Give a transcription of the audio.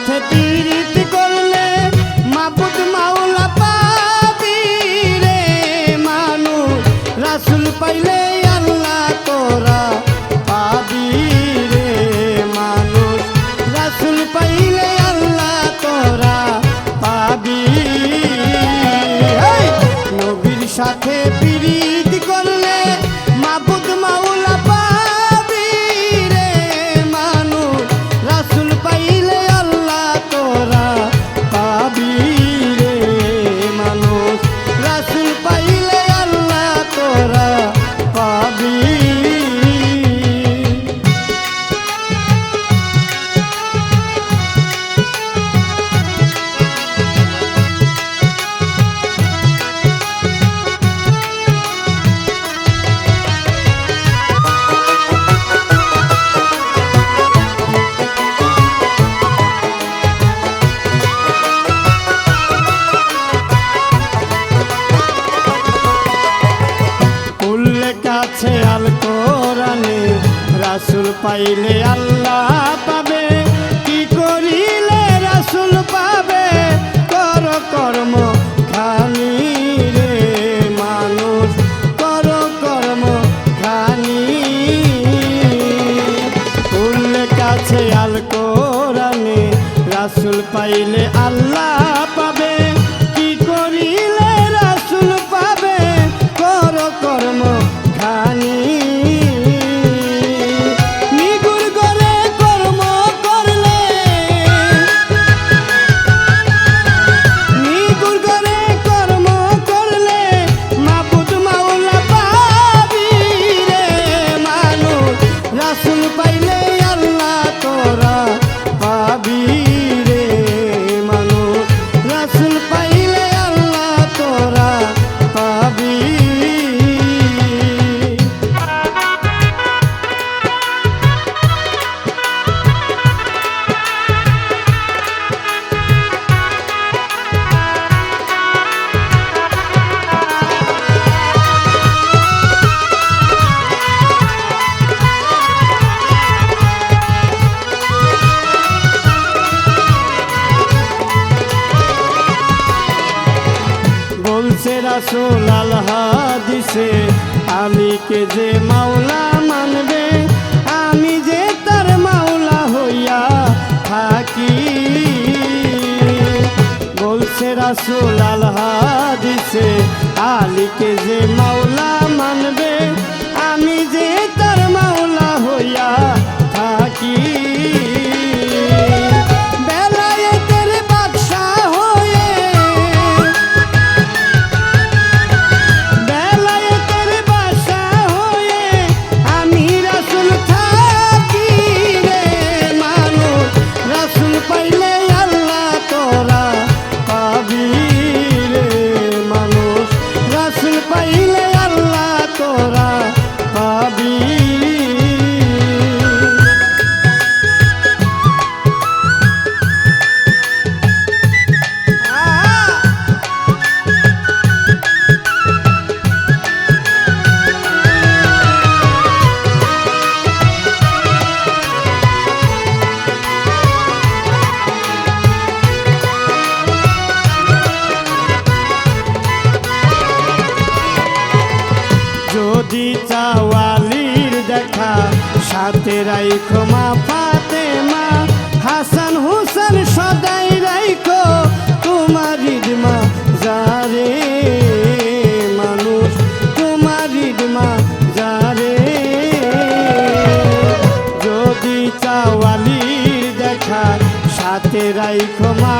সাথে পীড়িত করলে মাবুদ মাওলা পাবি রে মানুষ রাসূল পাইলে আল্লাহ তোরা পাবি রে মানুষ রাসূল পাইলে আল্লাহ তোরা পাবি। নবীর সাথে পীড়িত করলে মাবুদ মাওলা পাবি রে মানুষ রাসূল পাইলে আল্লাহ তোরা পাবি রে মানুষ রাসূল পাইলে আল্লাহ তোরা পাবি। কাছে আল কোরআনে রাসূল পাইলে আল্লাহ পাবে কি করিলে রাসূল পাবে কর কর্ম খানি রে মানুষ কর কর্ম খানি। উল্লেখ কাছে আল কোরআনে রাসূল পাইলে আল্লাহ পাবে কি করিলে রাসূল পাবে কর কর্ম খানি। নিগুর করে কর্ম করলে নিগুর করে কর্ম করলে মাবুদ মাওলা পাবি রে মানুষ রাসূল পাইলে আল্লাহ তোরা পাবি রে মানুষ রাসূল পাইলে আল্লাহ তোরা পাবি। বলছে রাসূল আল হাদিসে আলীকে যে মাওলা মানবে আমি যে তার মাওলা হইয়া থাকি। বলছে রাসূল আল হাদিসে আলীকে যে মাওলা মানবে আমি যে তার মাওলা হইয়া থাকি। যদি চাও আলীর দেখা সাথে রাইখো মা ফাতেমা হাসান হুসেন সদাই রাইখো তোমার ঈদমা যারে মানুষ তোমার ঈদমা যারে। যদি চাও আলীর দেখা সাথে রাইখো মা